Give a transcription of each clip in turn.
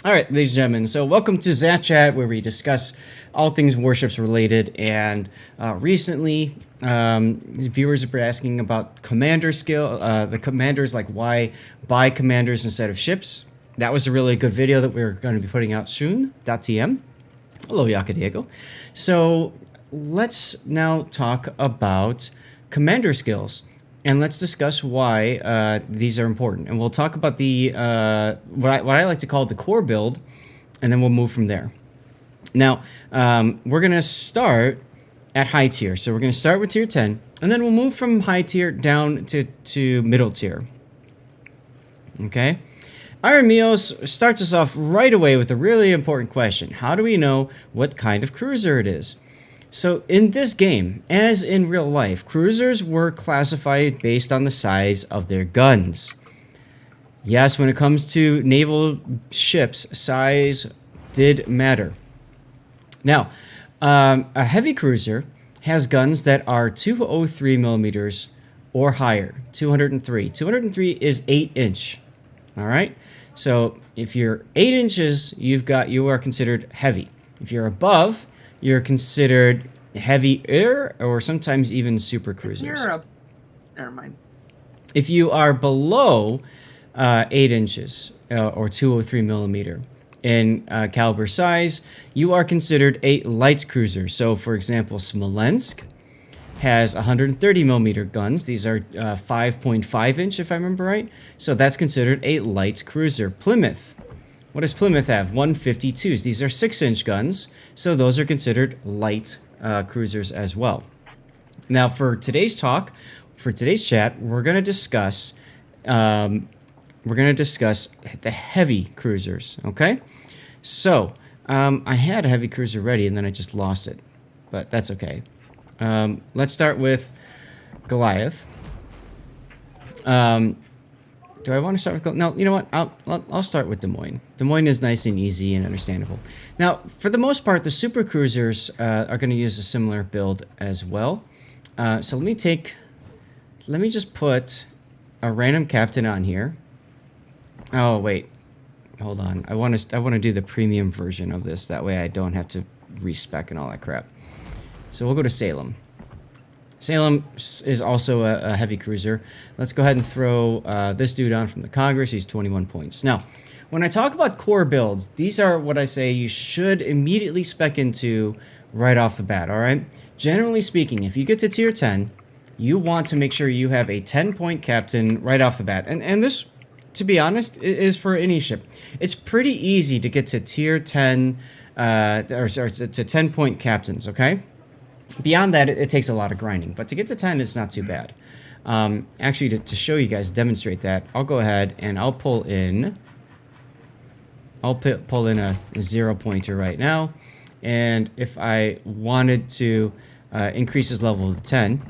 All right, ladies and gentlemen, so welcome to Zath Chat, where we discuss all things Warships related. And recently, viewers have been asking about commander skill, the commanders, like why buy commanders instead of ships. That was a really good video that we're going to be putting out soon. .tm. Hello, Yaka Diego. So let's now talk about commander skills. And let's discuss why these are important. And we'll talk about the what I like to call the core build, and then we'll move from there. Now, we're going to start at high tier. So we're going to start with tier 10, and then we'll move from high tier down to middle tier. Okay? Iron Mios starts us off right away with a really important question. How do we know what kind of cruiser it is? So in this game, as in real life, cruisers were classified based on the size of their guns. Yes, when it comes to naval ships, size did matter. Now, a heavy cruiser has guns that are 203 millimeters or higher, 203. 203 is 8-inch, all right? So if you're 8 inches, you are considered heavy. If you're above, you're considered heavier or sometimes even super cruisers. Never mind. If you are below 8 inches or 203 millimeter in caliber size, you are considered a light cruiser. So, for example, Smolensk has 130 millimeter guns. These are 5.5 inch, if I remember right. So that's considered a light cruiser. Plymouth. What does Plymouth have? 152s. These are 6-inch guns, so those are considered light cruisers as well. Now, for today's talk, for today's chat, we're going to discuss the heavy cruisers. Okay, so I had a heavy cruiser ready, and then I just lost it, but that's okay. Let's start with Goliath. Do I want to start with... No, you know what? I'll start with Des Moines. Des Moines is nice and easy and understandable. Now, for the most part, the super cruisers are going to use a similar build as well. So let me just put a random captain on here. Oh, wait. Hold on. I want to do the premium version of this. That way I don't have to respec and all that crap. So we'll go to Salem. Salem is also a heavy cruiser. Let's go ahead and throw this dude on from the Congress. He's 21 points. Now, when I talk about core builds, these are what I say you should immediately spec into right off the bat, all right? Generally speaking, if you get to tier 10, you want to make sure you have a 10-point captain right off the bat. And this, to be honest, is for any ship. It's pretty easy to get to tier 10, or sorry, to 10-point captains, okay? Beyond that, it takes a lot of grinding, but to get to 10, it's not too bad. Actually, to show you guys, demonstrate that, I'll go ahead and I'll pull in a 0-pointer right now, and if I wanted to increase his level to 10,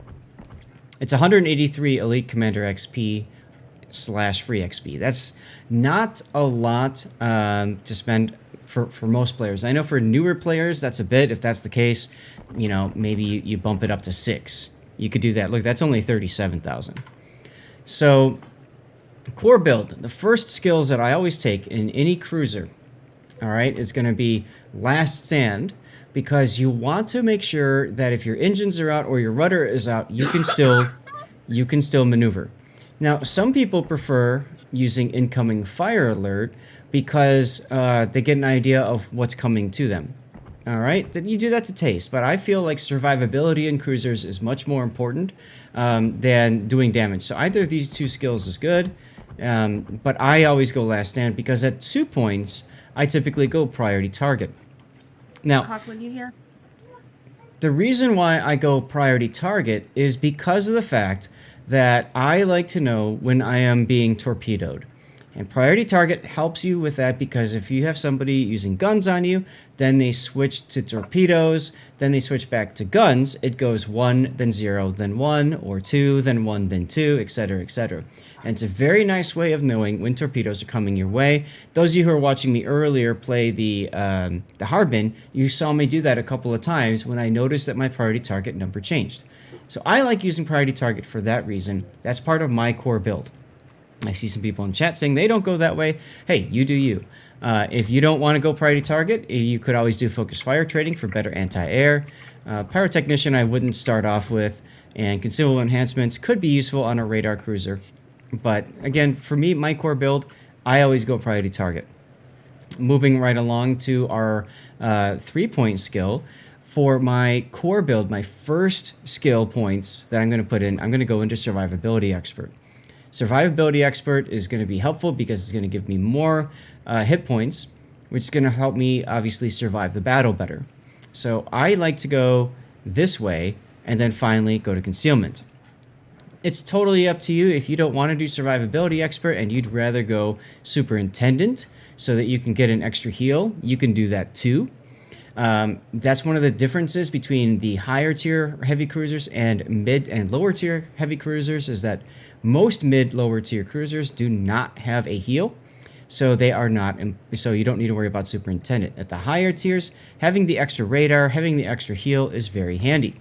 it's 183 Elite Commander XP / free XP. That's not a lot to spend for most players. I know for newer players, that's a bit. If that's the case, you know, maybe you bump it up to 6. You could do that. Look, that's only 37,000. So, core build. The first skills that I always take in any cruiser, all right, is going to be last stand, because you want to make sure that if your engines are out or your rudder is out, you can still maneuver. Now, some people prefer using incoming fire alert because they get an idea of what's coming to them. All right, then you do that to taste, but I feel like survivability in cruisers is much more important than doing damage. So either of these two skills is good, but I always go last stand because at 2 points, I typically go priority target. Now, Coughlin, you here? The reason why I go priority target is because of the fact that I like to know when I am being torpedoed. And priority target helps you with that because if you have somebody using guns on you, then they switch to torpedoes, then they switch back to guns. It goes 1, then 0, then 1, or 2, then 1, then 2, etc., etc. And it's a very nice way of knowing when torpedoes are coming your way. Those of you who are watching me earlier play the Harbin, you saw me do that a couple of times when I noticed that my priority target number changed. So I like using priority target for that reason. That's part of my core build. I see some people in chat saying they don't go that way. Hey, you do you. If you don't want to go priority target, you could always do focus fire trading for better anti-air. Pyrotechnician I wouldn't start off with, and consumable enhancements could be useful on a radar cruiser. But again, for me, my core build, I always go priority target. Moving right along to our 3-point skill. For my core build, my first skill points that I'm going to put in, I'm going to go into Survivability Expert. Survivability Expert is going to be helpful because it's going to give me more hit points, which is going to help me obviously survive the battle better. So I like to go this way and then finally go to Concealment. It's totally up to you. If you don't want to do Survivability Expert and you'd rather go Superintendent so that you can get an extra heal, you can do that too. That's one of the differences between the higher tier heavy cruisers and mid and lower tier heavy cruisers is that most mid lower tier cruisers do not have a heal. So they are not, so you don't need to worry about Superintendent. At the higher tiers, having the extra radar, having the extra heal is very handy.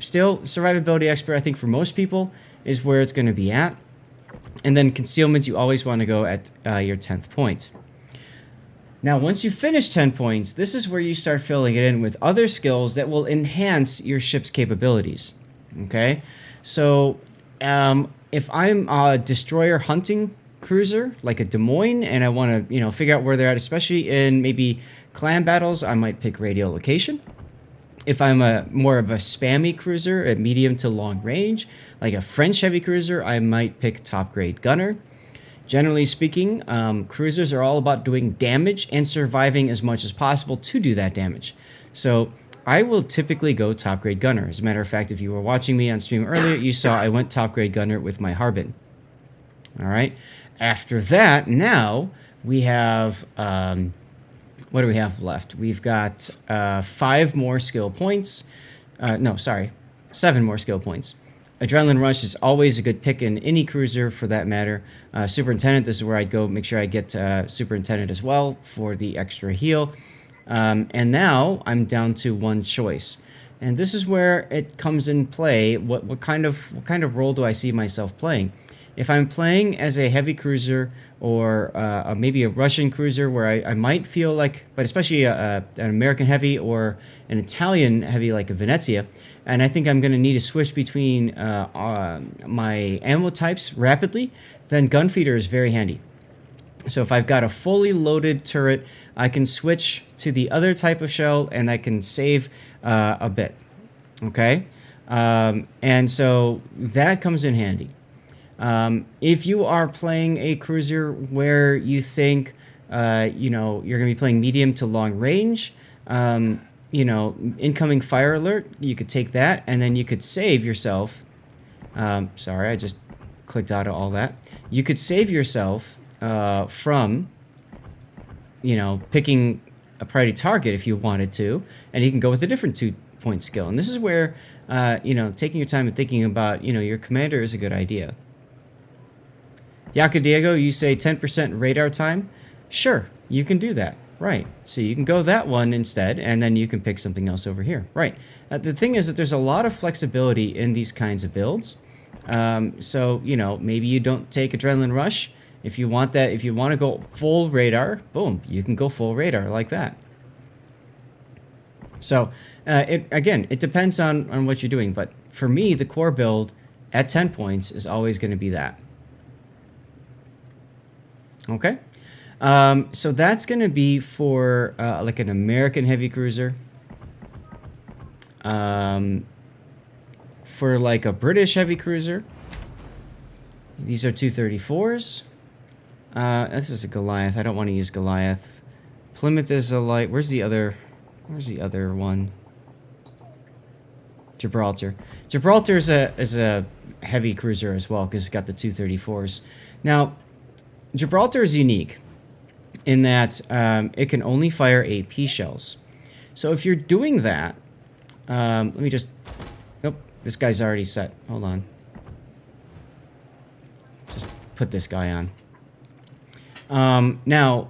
Still, Survivability Expert, I think for most people, is where it's going to be at. And then Concealment, you always want to go at your 10th point. Now, once you finish 10 points, this is where you start filling it in with other skills that will enhance your ship's capabilities. Okay? So, if I'm a destroyer hunting cruiser, like a Des Moines, and I want to, figure out where they're at, especially in maybe clan battles, I might pick radiolocation. If I'm more of a spammy cruiser at medium to long range, like a French heavy cruiser, I might pick top grade gunner. Generally speaking, cruisers are all about doing damage and surviving as much as possible to do that damage. So I will typically go top grade gunner. As a matter of fact, if you were watching me on stream earlier, you saw I went top grade gunner with my Harbin. All right. After that, now we have, what do we have left? We've got 5 more skill points. 7 more skill points. Adrenaline Rush is always a good pick in any cruiser for that matter. Superintendent, this is where I'd go make sure I get Superintendent as well for the extra heal. And now I'm down to one choice. And this is where it comes in play. What kind of role do I see myself playing? If I'm playing as a heavy cruiser or maybe a Russian cruiser where I might feel like, but especially an American heavy or an Italian heavy like a Venezia, and I think I'm going to need to switch between my ammo types rapidly, then Gunfeeder is very handy. So if I've got a fully loaded turret, I can switch to the other type of shell and I can save a bit. Okay? And so that comes in handy. If you are playing a cruiser where you think, you're going to be playing medium to long range, incoming fire alert, you could take that and then you could save yourself. Sorry, I just clicked out of all that. You could save yourself from, picking a priority target if you wanted to, and you can go with a different 2-point skill. And this is where, taking your time and thinking about, your commander is a good idea. Yaka Diego, you say 10% radar time? Sure, you can do that. Right. So you can go that one instead, and then you can pick something else over here. Right. The thing is that there's a lot of flexibility in these kinds of builds. So, maybe you don't take Adrenaline Rush. If you want that, if you want to go full radar, boom, you can go full radar like that. So, it depends on what you're doing. But for me, the core build at 10 points is always going to be that. Okay, so that's going to be for like an American heavy cruiser. For like a British heavy cruiser, these are 234s. This is a Goliath. I don't want to use Goliath. Plymouth is a light. Where's the other one? Gibraltar. Gibraltar is a heavy cruiser as well because it's got the 234s. Now, Gibraltar is unique in that it can only fire AP shells. So if you're doing that, let me just... Nope, this guy's already set. Hold on. Just put this guy on. Now,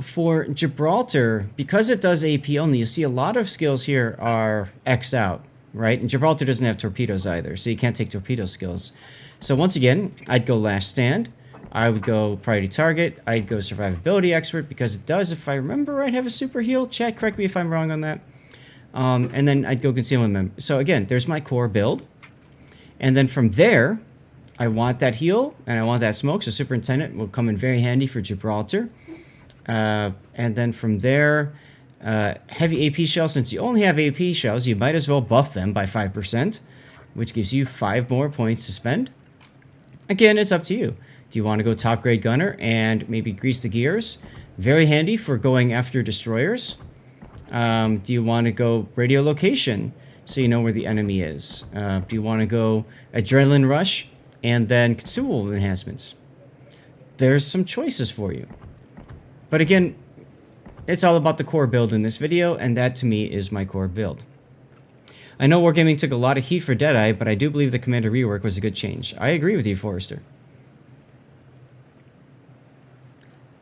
for Gibraltar, because it does AP only, you see a lot of skills here are X'd out, right? And Gibraltar doesn't have torpedoes either, so you can't take torpedo skills. So once again, I'd go Last Stand. I would go priority target. I'd go survivability expert because it does, if I remember right, have a super heal. Chat, correct me if I'm wrong on that. And then I'd go concealment member. So again, there's my core build. And then from there, I want that heal and I want that smoke. So superintendent will come in very handy for Gibraltar. And then from there, heavy AP shells. Since you only have AP shells, you might as well buff them by 5%, which gives you 5 more points to spend. Again, it's up to you. Do you want to go top grade gunner and maybe grease the gears? Very handy for going after destroyers. Do you want to go radio location so you know where the enemy is? Do you want to go adrenaline rush and then consumable enhancements? There's some choices for you. But again, it's all about the core build in this video, and that to me is my core build. I know Wargaming took a lot of heat for Deadeye, but I do believe the Commander rework was a good change. I agree with you, Forrester.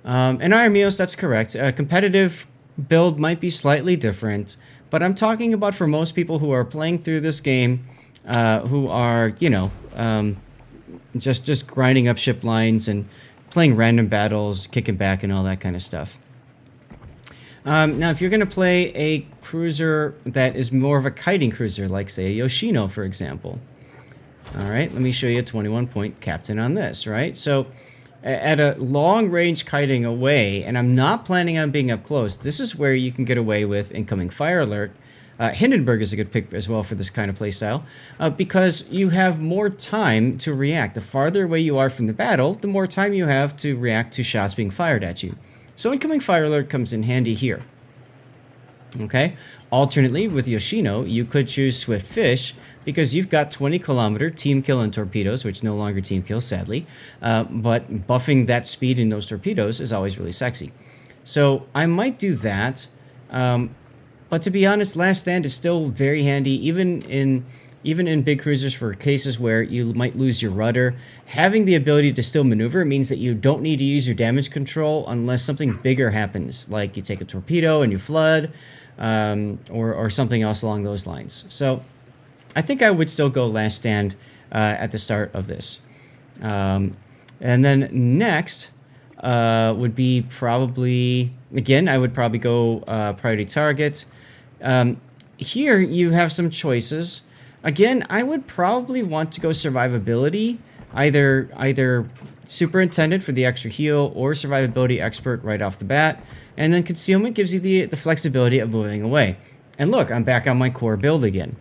And Iremios, that's correct. A competitive build might be slightly different, but I'm talking about for most people who are playing through this game, who are, you know, just grinding up ship lines and playing random battles, kicking back and all that kind of stuff. Now, if you're going to play a cruiser that is more of a kiting cruiser, like, say, a Yoshino, for example. All right, let me show you a 21-point captain on this, right? So, at a long-range kiting away, and I'm not planning on being up close, this is where you can get away with incoming fire alert. Hindenburg is a good pick as well for this kind of playstyle, because you have more time to react. The farther away you are from the battle, the more time you have to react to shots being fired at you. So incoming fire alert comes in handy here. Okay. Alternately, with Yoshino, you could choose Swift Fish because you've got 20-kilometer team kill and torpedoes, which no longer team kill, sadly. But buffing that speed in those torpedoes is always really sexy. So I might do that. But to be honest, Last Stand is still very handy, even in big cruisers for cases where you might lose your rudder. Having the ability to still maneuver means that you don't need to use your damage control unless something bigger happens, like you take a torpedo and you flood, or something else along those lines. So I think I would still go Last Stand at the start of this. And then next would be probably, again, I would probably go priority target. Here you have some choices. Again, I would probably want to go survivability, either superintendent for the extra heal or survivability expert right off the bat. And then concealment gives you the flexibility of moving away. And look, I'm back on my core build again.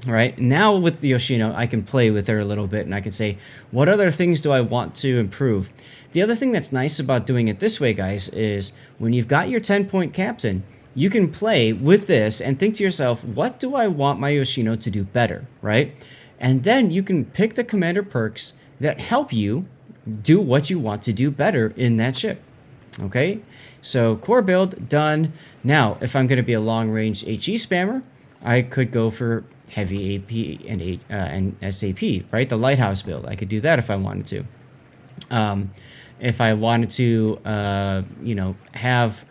All right, now with the Yoshino, I can play with her a little bit and I can say, what other things do I want to improve? The other thing that's nice about doing it this way, guys, is when you've got your 10-point captain, you can play with this and think to yourself, what do I want my Yoshino to do better, right? And then you can pick the commander perks that help you do what you want to do better in that ship, okay? So core build, done. Now, if I'm going to be a long-range HE spammer, I could go for heavy AP and SAP, right? The Lighthouse build. I could do that if I wanted to. If I wanted to, have...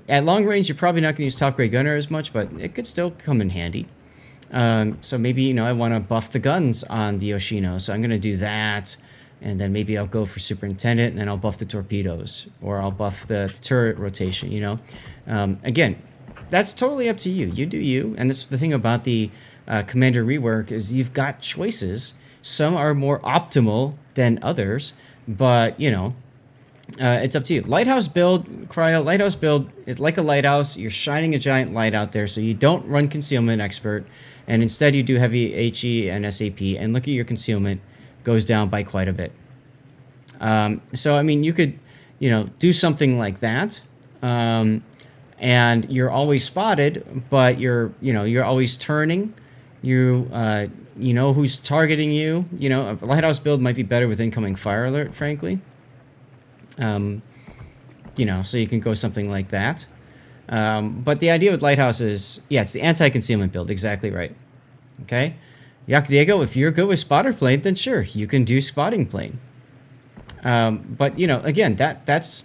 At long range, you're probably not going to use top grade gunner as much, but it could still come in handy. So maybe, I want to buff the guns on the Yoshino, so I'm going to do that. And then maybe I'll go for superintendent, and then I'll buff the torpedoes, or I'll buff the turret rotation, Again, that's totally up to you. You do you. And that's the thing about the commander rework is you've got choices. Some are more optimal than others, but, it's up to you. Lighthouse build, Cryo, Lighthouse build is like a lighthouse. You're shining a giant light out there, so you don't run concealment expert, and instead you do heavy HE and SAP, and look at your concealment goes down by quite a bit. So, I mean, you could, do something like that, and you're always spotted, but you're always turning. You know who's targeting you. A lighthouse build might be better with incoming fire alert, frankly. So you can go something like that. But the idea with Lighthouse is, it's the anti-concealment build, exactly right. Okay? Yak Diego, if you're good with spotter plane, then sure, you can do spotting plane. But, again, that's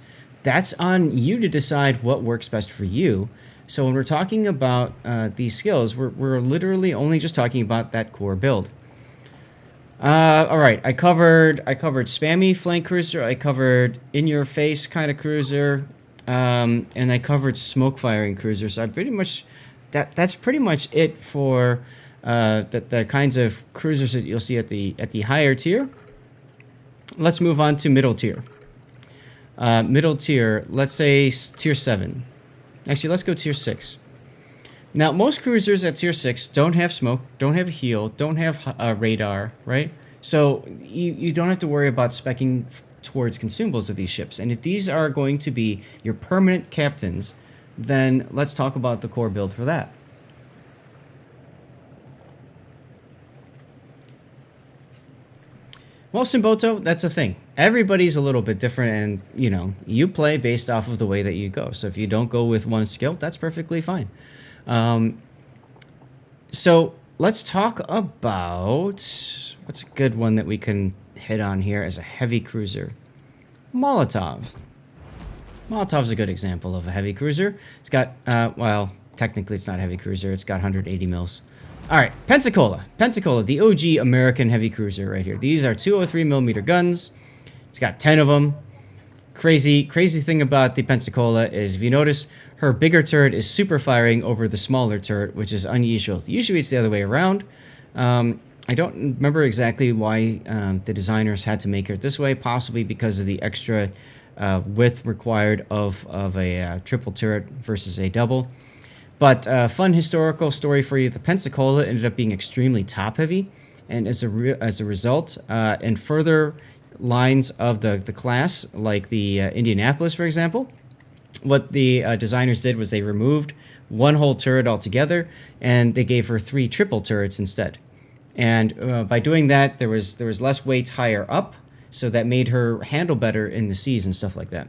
on you to decide what works best for you. So when we're talking about these skills, we're literally only just talking about that core build. All right. I covered spammy flank cruiser. I covered in your face kind of cruiser, and I covered smoke firing cruiser. So I pretty much that's pretty much it for the kinds of cruisers that you'll see at the higher tier. Let's move on to middle tier. Middle tier. Let's say tier 7. Actually, let's go tier 6. Now, most cruisers at tier 6 don't have smoke, don't have heal, don't have radar, right? So you don't have to worry about speccing towards consumables of these ships. And if these are going to be your permanent captains, then let's talk about the core build for that. Well, Simboto, that's the thing. Everybody's a little bit different, and, you play based off of the way that you go. So if you don't go with one skill, that's perfectly fine. So let's talk about what's a good one that we can hit on here as a heavy cruiser. Molotov. Molotov's a good example of a heavy cruiser. It's got, well, technically it's not a heavy cruiser. It's got 180 mils. All right, Pensacola. Pensacola, the OG American heavy cruiser right here. These are 203 millimeter guns. It's got 10 of them. Crazy thing about the Pensacola is, if you notice, her bigger turret is super firing over the smaller turret, which is unusual. Usually it's the other way around. I don't remember exactly why the designers had to make it this way, possibly because of the extra width required of a triple turret versus a double. But fun historical story for you, the Pensacola ended up being extremely top-heavy, and as a result, in further lines of the class, like the Indianapolis, for example, what the designers did was they removed one whole turret altogether, and they gave her 3 triple turrets instead. And by doing that, there was less weight higher up, so that made her handle better in the seas and stuff like that.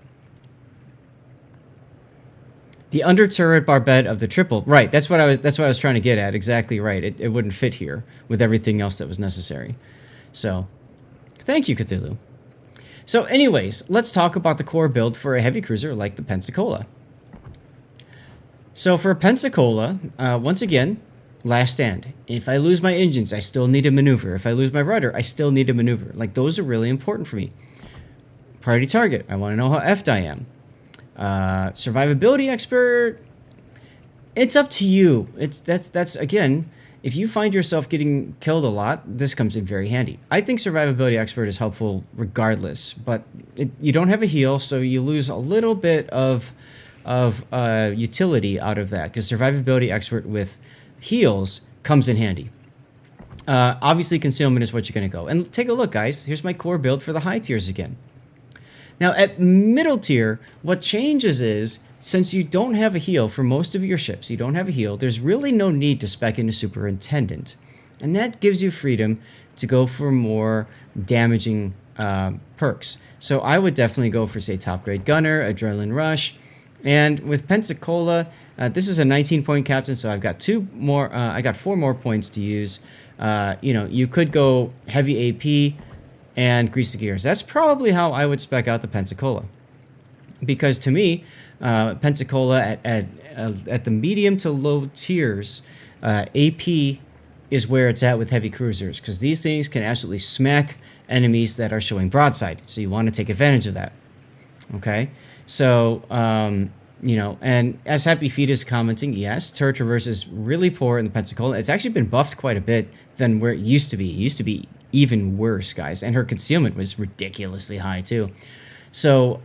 The under turret barbette of the triple, right? That's what I was trying to get at. Exactly right. It wouldn't fit here with everything else that was necessary. So, thank you, Cthulhu. So, anyways, let's talk about the core build for a heavy cruiser like the Pensacola. So, for Pensacola, once again, last stand. If I lose my engines, I still need to maneuver. If I lose my rudder, I still need to maneuver. Like, those are really important for me. Priority target. I want to know how effed I am. Survivability expert. It's up to you. That's again, if you find yourself getting killed a lot, this comes in very handy. I think survivability expert is helpful regardless, but you don't have a heal, so you lose a little bit of utility out of that, because survivability expert with heals comes in handy. Obviously, concealment is what you're going to go. And take a look, guys. Here's my core build for the high tiers again. Now, at middle tier, what changes is, since you don't have a heal for most of your ships, you don't have a heal, there's really no need to spec into Superintendent. And that gives you freedom to go for more damaging perks. So I would definitely go for, say, Top Grade Gunner, Adrenaline Rush. And with Pensacola, this is a 19-point captain, so I've got 4 more points to use. You could go Heavy AP and Grease the Gears. That's probably how I would spec out the Pensacola. Because to me, Pensacola at the medium to low tiers, AP is where it's at with heavy cruisers, because these things can absolutely smack enemies that are showing broadside. So you want to take advantage of that. Okay? So, and as Happy Feet is commenting, yes, turret traverse is really poor in the Pensacola. It's actually been buffed quite a bit than where it used to be. It used to be even worse, guys. And her concealment was ridiculously high, too. So,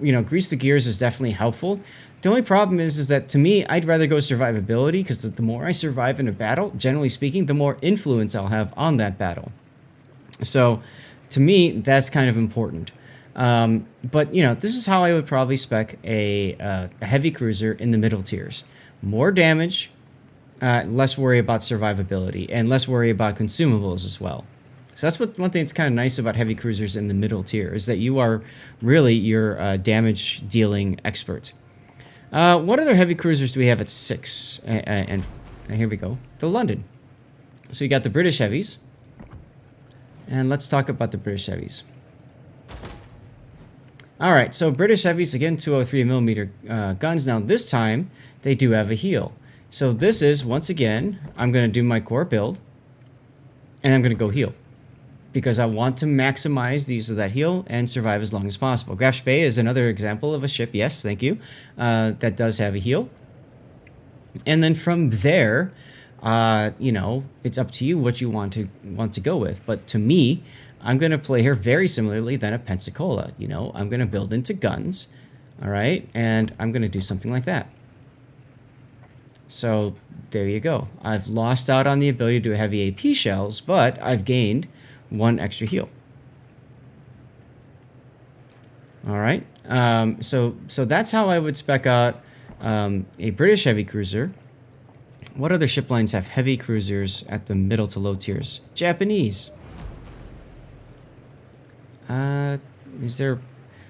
Grease the Gears is definitely helpful. The only problem is that, to me, I'd rather go survivability, because the more I survive in a battle, generally speaking, the more influence I'll have on that battle. So, to me, that's kind of important. But, this is how I would probably spec a heavy cruiser in the middle tiers. More damage, less worry about survivability, and less worry about consumables as well. So that's one thing that's kind of nice about heavy cruisers in the middle tier, is that you are really your damage dealing expert. What other heavy cruisers do we have at 6? And here we go, the London. So you got the British heavies. And let's talk about the British heavies. All right, so British heavies, again, 203 millimeter guns. Now, this time, they do have a heal. So this is, once again, I'm going to do my core build. and I'm going to go heal because I want to maximize the use of that heal and survive as long as possible. Graf Spee is another example of a ship, yes, thank you, that does have a heal. And then from there, you know, it's up to you what you want to go with. But to me, I'm going to play here very similarly than a Pensacola. You know, I'm going to build into guns, all right? And I'm going to do something like that. So there you go. I've lost out on the ability to do heavy AP shells, but I've gained 1 extra heal. All right. So that's how I would spec out a British heavy cruiser. What other ship lines have heavy cruisers at the middle to low tiers? Japanese. Is there...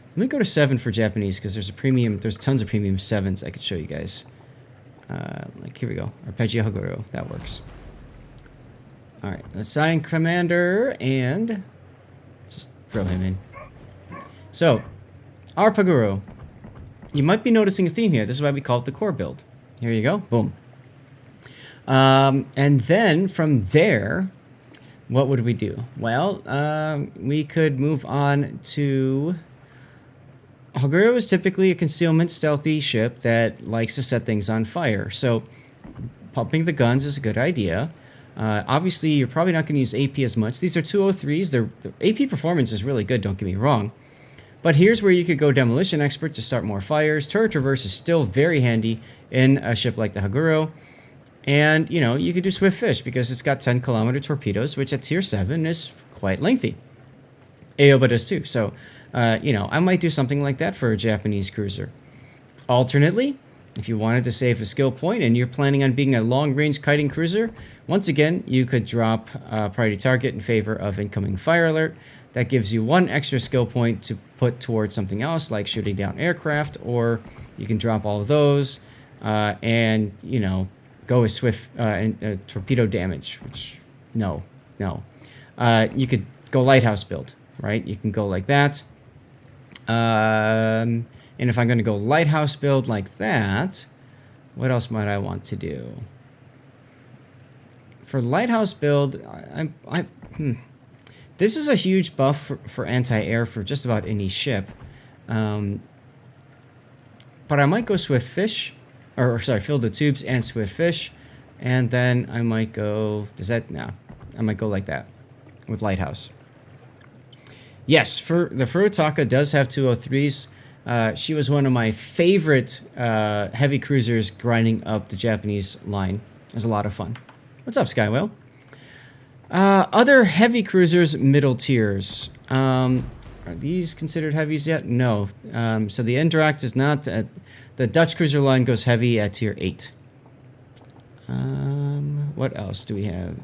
Let me go to 7 for Japanese because there's a premium. There's tons of premium 7s I could show you guys. Like here we go. Arpeggio Haguro. That works. All right. Let's sign Commander and just throw him in. So, our Paguro. You might be noticing a theme here. This is why we call it the core build. Here you go. Boom. And then from there, what would we do? Well, we could move on to... Haguro is typically a concealment stealthy ship that likes to set things on fire. So pumping the guns is a good idea. Obviously, you're probably not going to use AP as much. These are 203s. Their AP performance is really good, don't get me wrong. But here's where you could go Demolition Expert to start more fires. Turret Reverse is still very handy in a ship like the Haguro. And, you know, you could do Swift Fish because it's got 10-kilometer torpedoes, which at tier 7 is quite lengthy. Aoba does too. So, you know, I might do something like that for a Japanese cruiser. Alternately, if you wanted to save a skill point and you're planning on being a long-range kiting cruiser, once again, you could drop priority target in favor of incoming fire alert. That gives you 1 extra skill point to put towards something else, like shooting down aircraft, or you can drop all of those and, you know, go with swift and torpedo damage, which, no. You could go Lighthouse build, right? You can go like that. And if I'm going to go Lighthouse build like that, what else might I want to do? For Lighthouse build, this is a huge buff for anti-air for just about any ship. But I might go Swift Fish, or sorry, Fill the Tubes and Swift Fish, and then I might go, I might go like that with Lighthouse. Yes, for the Furutaka does have 203s. She was one of my favorite heavy cruisers grinding up the Japanese line. It was a lot of fun. What's up, Skywhale? Other heavy cruisers, middle tiers. Are these considered heavies yet? No. So the Enduract is not. The Dutch cruiser line goes heavy at tier 8. What else do we have?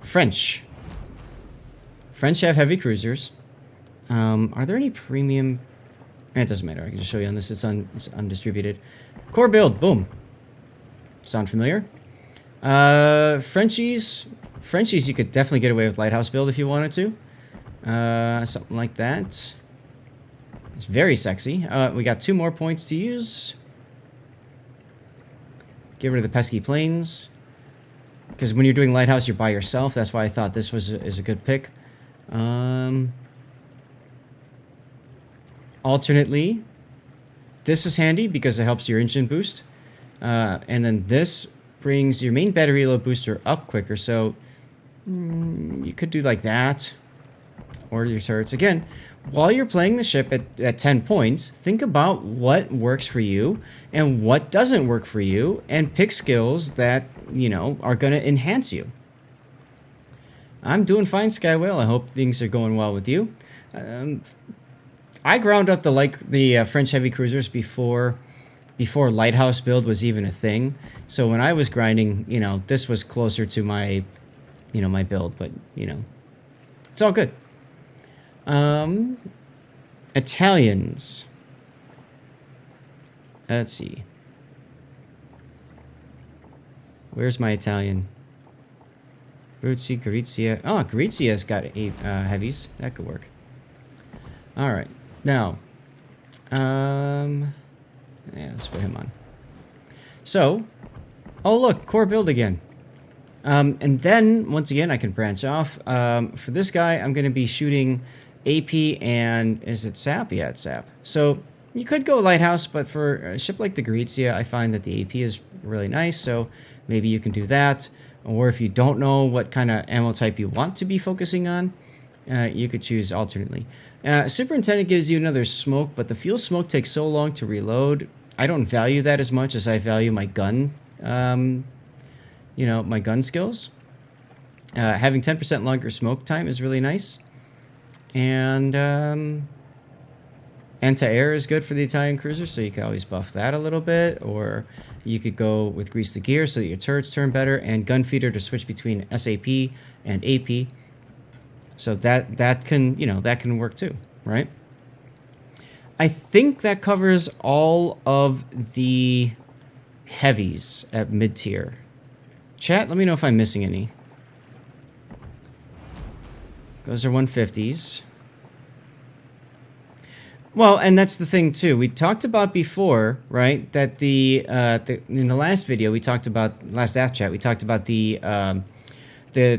French. French have heavy cruisers. Are there any premium? It doesn't matter. I can just show you on this. It's undistributed. Core build. Boom. Sound familiar? Frenchies, you could definitely get away with Lighthouse build if you wanted to. Something like that. It's very sexy. We got 2 more points to use. Get rid of the pesky planes. Because when you're doing Lighthouse, you're by yourself. That's why I thought this is a good pick. Alternately, this is handy because it helps your engine boost. And then this brings your main battery load booster up quicker. So you could do like that. Or your turrets. Again, while you're playing the ship at 10 points, think about what works for you and what doesn't work for you, and pick skills that, you know, are going to enhance you. I'm doing fine, Skywhale. I hope things are going well with you. I ground up the French heavy cruisers before Lighthouse build was even a thing. So when I was grinding, you know, this was closer to my, you know, my build, but, you know, it's all good. Italians. Let's see. Where's my Italian? Bruzzi, Gorizia. Oh, Gorizia's got 8 heavies. That could work. All right. Now, yeah, let's put him on. So, oh look, core build again. And then, once again, I can branch off. For this guy, I'm going to be shooting AP and... Is it SAP? Yeah, it's SAP. So you could go Lighthouse, but for a ship like the Gorizia, I find that the AP is really nice, so maybe you can do that. Or if you don't know what kind of ammo type you want to be focusing on, you could choose alternately. Superintendent gives you another smoke, but the fuel smoke takes so long to reload. I don't value that as much as I value my gun, my gun skills. Having 10% longer smoke time is really nice. And anti-air is good for the Italian cruiser, so you can always buff that a little bit. Or you could go with grease the gear so that your turrets turn better, and gun feeder to switch between SAP and AP. So that can work too, right? I think that covers all of the heavies at mid-tier. Chat, let me know if I'm missing any. Those are 150s. Well, and that's the thing too. We talked about before, right? That in the last video we talked about last Zath Chat. We talked about the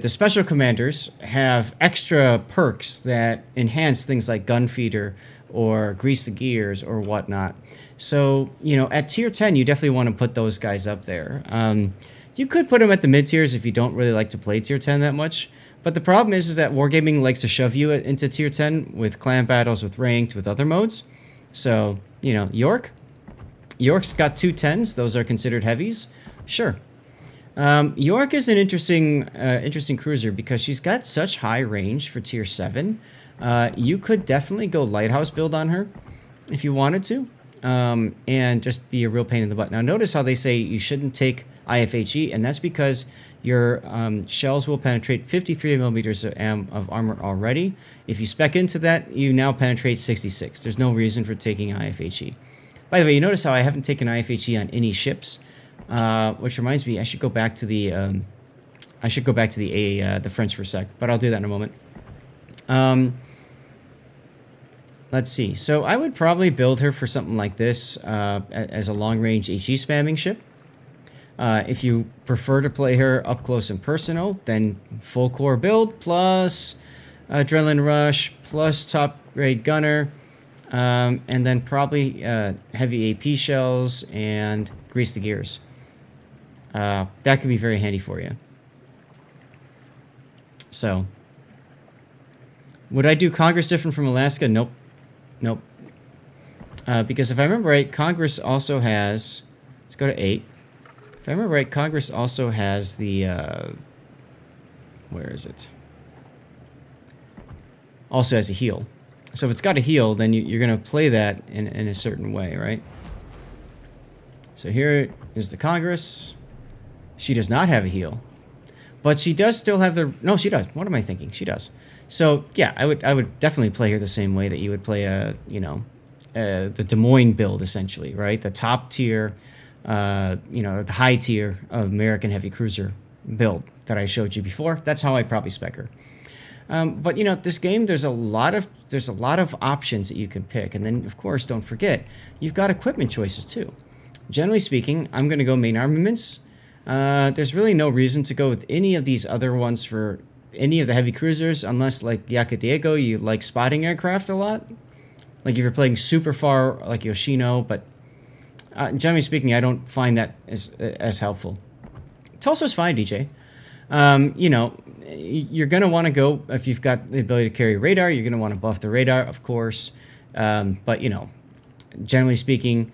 special commanders have extra perks that enhance things like gun feeder or grease the gears or whatnot. So at tier 10, you definitely want to put those guys up there. You could put them at the mid tiers if you don't really like to play tier 10 that much. But the problem is that Wargaming likes to shove you into tier 10 with clan battles, with ranked, with other modes. So, York's got 2 10s. Those are considered heavies. Sure. York is an interesting cruiser because she's got such high range for tier 7. You could definitely go Lighthouse build on her if you wanted to, and just be a real pain in the butt. Now, notice how they say you shouldn't take IFHE, and that's because your shells will penetrate 53 millimeters of armor already. If you spec into that, you now penetrate 66. There's no reason for taking IFHE. By the way, you notice how I haven't taken IFHE on any ships, which reminds me, I should go back to the the French for a sec, but I'll do that in a moment. Let's see. So I would probably build her for something like this as a long-range HE spamming ship. If you prefer to play her up close and personal, then full core build plus adrenaline rush plus top grade gunner, and then probably heavy AP shells and grease the gears. That could be very handy for you. So, would I do Congress different from Alaska? Nope. Because if I remember right, Congress also has... Let's go to 8. If I remember right, Congress also has the... where is it? Also has a heal. So if it's got a heal, then you're going to play that in a certain way, right? So here is the Congress. She does not have a heal. But she does still have the... No, she does. What am I thinking? She does. So, yeah, I would definitely play her the same way that you would play the Des Moines build, essentially, right? The top tier... the high tier of American heavy cruiser build that I showed you before. That's how I probably spec her. But this game, there's a lot of options that you can pick, and then of course don't forget you've got equipment choices too. Generally speaking, I'm going to go main armaments. There's really no reason to go with any of these other ones for any of the heavy cruisers, unless like Yaka Diego, you like spotting aircraft a lot. Like if you're playing super far, like Yoshino, but generally speaking, I don't find that as helpful. Tulsa's fine, DJ. You're going to want to go, if you've got the ability to carry radar, you're going to want to buff the radar, of course. But, generally speaking,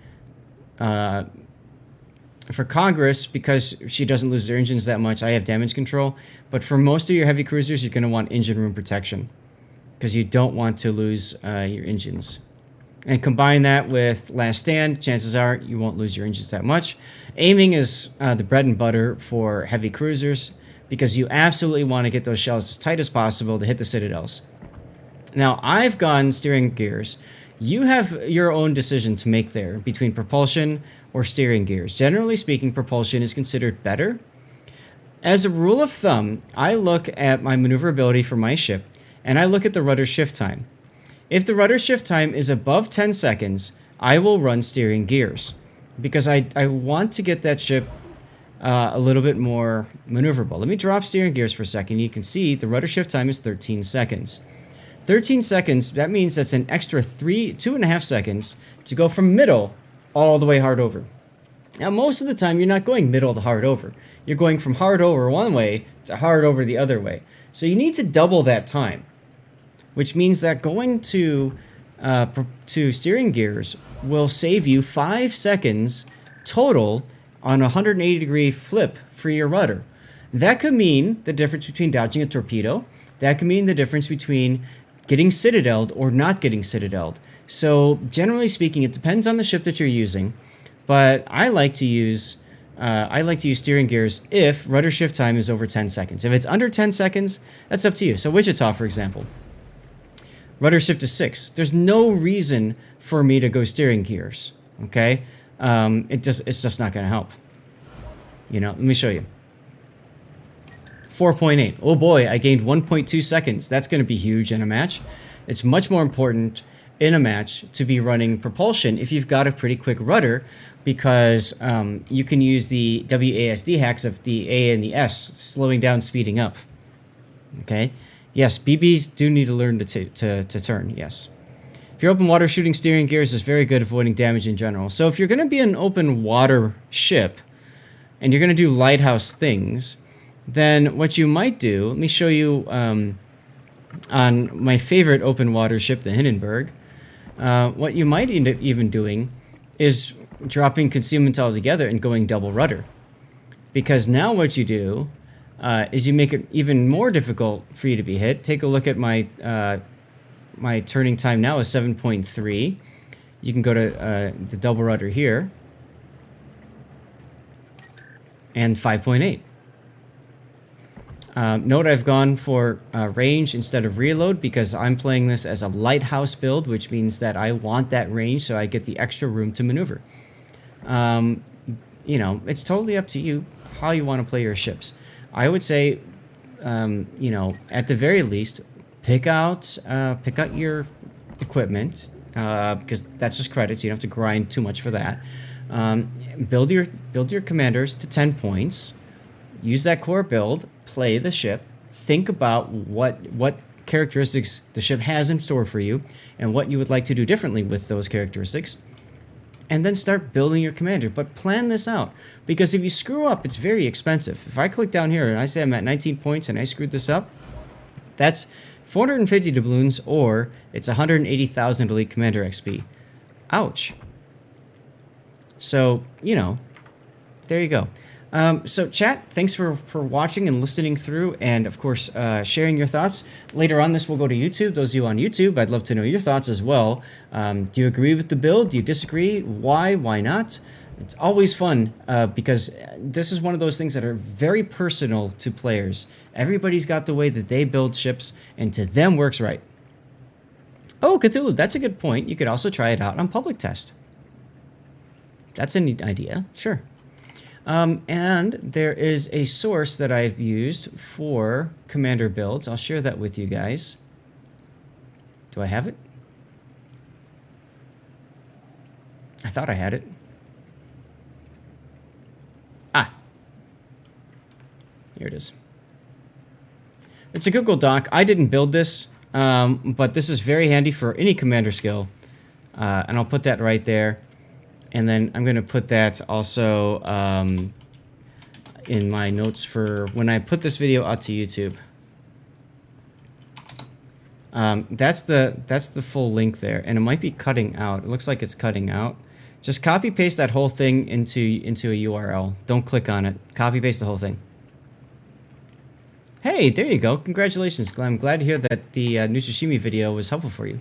for Congress, because she doesn't lose her engines that much, I have damage control. But for most of your heavy cruisers, you're going to want engine room protection because you don't want to lose your engines. And combine that with Last Stand, chances are you won't lose your engines that much. Aiming is the bread and butter for heavy cruisers because you absolutely want to get those shells as tight as possible to hit the citadels. Now, I've gone steering gears. You have your own decision to make there between propulsion or steering gears. Generally speaking, propulsion is considered better. As a rule of thumb, I look at my maneuverability for my ship, and I look at the rudder shift time. If the rudder shift time is above 10 seconds, I will run steering gears because I want to get that ship a little bit more maneuverable. Let me drop steering gears for a second. You can see the rudder shift time is 13 seconds. 13 seconds, that means that's an extra 2.5 seconds to go from middle all the way hard over. Now, most of the time, you're not going middle to hard over. You're going from hard over one way to hard over the other way. So you need to double that time, which means that going to steering gears will save you 5 seconds total on a 180-degree flip for your rudder. That could mean the difference between dodging a torpedo. That could mean the difference between getting citadeled or not getting citadeled. So generally speaking, it depends on the ship that you're using, but I like to use steering gears if rudder shift time is over 10 seconds. If it's under 10 seconds, that's up to you. So Wichita, for example, rudder shift is 6. There's no reason for me to go steering gears, okay? It's just not going to help. You know, let me show you. 4.8. Oh boy, I gained 1.2 seconds. That's going to be huge in a match. It's much more important in a match to be running propulsion if you've got a pretty quick rudder, because you can use the WASD hacks of the A and the S, slowing down, speeding up. Okay? Yes, BBs do need to learn to turn, yes. If you're open water, shooting steering gears is very good avoiding damage in general. So if you're going to be an open water ship and you're going to do lighthouse things, then what you might do, let me show you on my favorite open water ship, the Hindenburg. What you might end up even doing is dropping concealment altogether and going double rudder. Because now what you do is you make it even more difficult for you to be hit. Take a look at my my turning time now is 7.3. You can go to the double rudder here. And 5.8. Note I've gone for range instead of reload because I'm playing this as a lighthouse build, which means that I want that range so I get the extra room to maneuver. You know, it's totally up to you how you want to play your ships. I would say, you know, at the very least, pick out your equipment because that's just credits. You don't have to grind too much for that. Build your commanders to 10 points. Use that core build, play the ship, think about what characteristics the ship has in store for you and what you would like to do differently with those characteristics, and then start building your commander. But plan this out, because if you screw up, it's very expensive. If I click down here and I say I'm at 19 points and I screwed this up, that's 450 doubloons, or it's 180,000 elite commander XP. Ouch. So, you know, there you go. So chat, thanks for watching and listening through, and of course sharing your thoughts. Later on this will go to YouTube. Those of you on YouTube, I'd love to know your thoughts as well. Do you agree with the build? Do you disagree? Why not? It's always fun because this is one of those things that are very personal to players. Everybody's got the way that they build ships, and to them works right. Oh, Cthulhu, that's a good point. You could also try it out on public test. That's a neat idea, sure. And there is a source that I've used for commander builds. I'll share that with you guys. Do I have it? I thought I had it. Ah. Here it is. It's a Google Doc. I didn't build this, but this is very handy for any commander skill. And I'll put that right there. And then I'm going to put that also in my notes for when I put this video out to YouTube. That's the full link there, and it might be cutting out. It looks like it's cutting out. Just copy paste that whole thing into a URL. Don't click on it. Copy paste the whole thing. Hey, there you go. Congratulations. I'm glad to hear that the new Sashimi video was helpful for you.